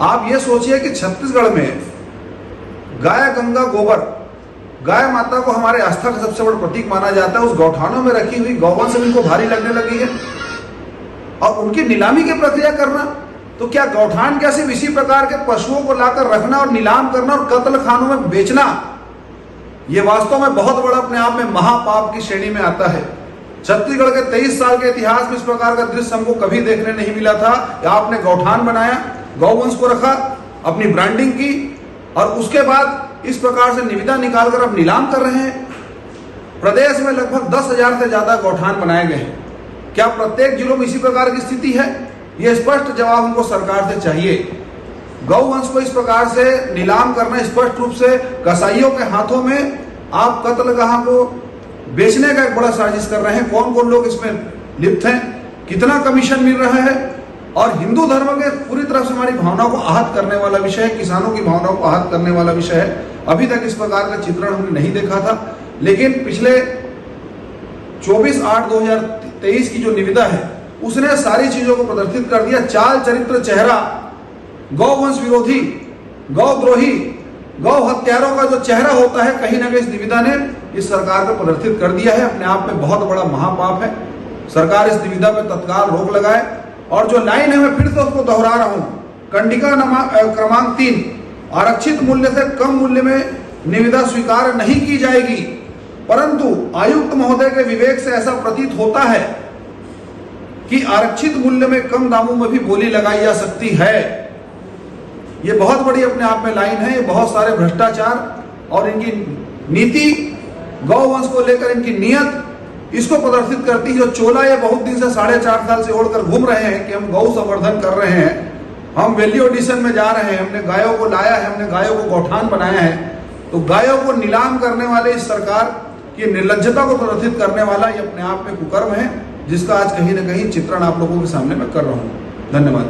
आप ये सोचिए कि छत्तीसगढ़ में गाय गंगा गोबर, गाय माता को हमारे आस्था का सबसे बड़ा प्रतीक माना जाता है, उस गौठानों में रखी हुई गौवंश इनको भारी लगने लगी है और उनकी नीलामी की प्रक्रिया करना। तो क्या गौठान क्या सिर्फ इसी प्रकार के पशुओं को लाकर रखना और नीलाम करना और कत्ल खानों में बेचना, ये वास्तव में बहुत बड़ा अपने आप में महापाप की श्रेणी में आता है। छत्तीसगढ़ के 23 साल के इतिहास में इस प्रकार का दृश्य हमको कभी देखने नहीं मिला था। आपने गौठान बनाया, गौवंश को रखा, अपनी ब्रांडिंग की और उसके बाद इस प्रकार से निविदा निकालकर अब नीलाम कर रहे हैं। प्रदेश में लगभग 10,000 से ज्यादा गौठान बनाए गए हैं। क्या प्रत्येक जिलों में इसी प्रकार की स्थिति है? यह स्पष्ट जवाब हमको सरकार से चाहिए। गौवंश को इस प्रकार से नीलाम करना, स्पष्ट रूप से कसाईयों के हाथों में आप कत्लगाह को बेचने का एक बड़ा साजिश कर रहे हैं। कौन कौन लोग इसमें लिप्त हैं, कितना कमीशन मिल रहा है और हिंदू धर्म के पूरी तरह से हमारी भावनाओं को आहत करने वाला विषय है, किसानों की भावनाओं को आहत करने वाला विषय है। अभी तक इस प्रकार का चित्रण हमने नहीं देखा था, लेकिन पिछले 24/8/2023 की जो निविदा है उसने सारी चीजों को प्रदर्शित कर दिया। चाल चरित्र चेहरा, गौवंश विरोधी, गौद्रोही, गौ हत्यारों का जो चेहरा होता है, कहीं ना कहीं इस निविदा ने इस सरकार को प्रदर्शित कर दिया है। अपने आप में बहुत बड़ा महापाप है। सरकार इस निविदा पर तत्काल रोक लगाए। और जो लाइन है मैं फिर से उसको दोहरा रहा हूं, कंडिका क्रमांक 3, आरक्षित मूल्य से कम मूल्य में निविदा स्वीकार नहीं की जाएगी, परंतु आयुक्त महोदय के विवेक से ऐसा प्रतीत होता है कि आरक्षित मूल्य में कम दामों में भी बोली लगाई जा सकती है। ये बहुत बड़ी अपने आप में लाइन है। ये बहुत सारे भ्रष्टाचार और इनकी नीति, गौवंश को लेकर इनकी नियत, इसको प्रदर्शित करती है। जो चोला ये बहुत दिन से 4.5 साल से ओढ़कर घूम रहे हैं कि हम गौ संवर्धन कर रहे हैं, हम वैल्यू एडिशन में जा रहे हैं, हमने गायों को लाया है, हमने गायों को गौठान बनाया है, तो गायों को नीलाम करने वाले इस सरकार की निर्लज्जता को प्रदर्शित करने वाला ये अपने आप में कुकर्म है, जिसका आज कहीं ना कहीं चित्रण आप लोगों के सामने मैं कर रहा हूँ। धन्यवाद।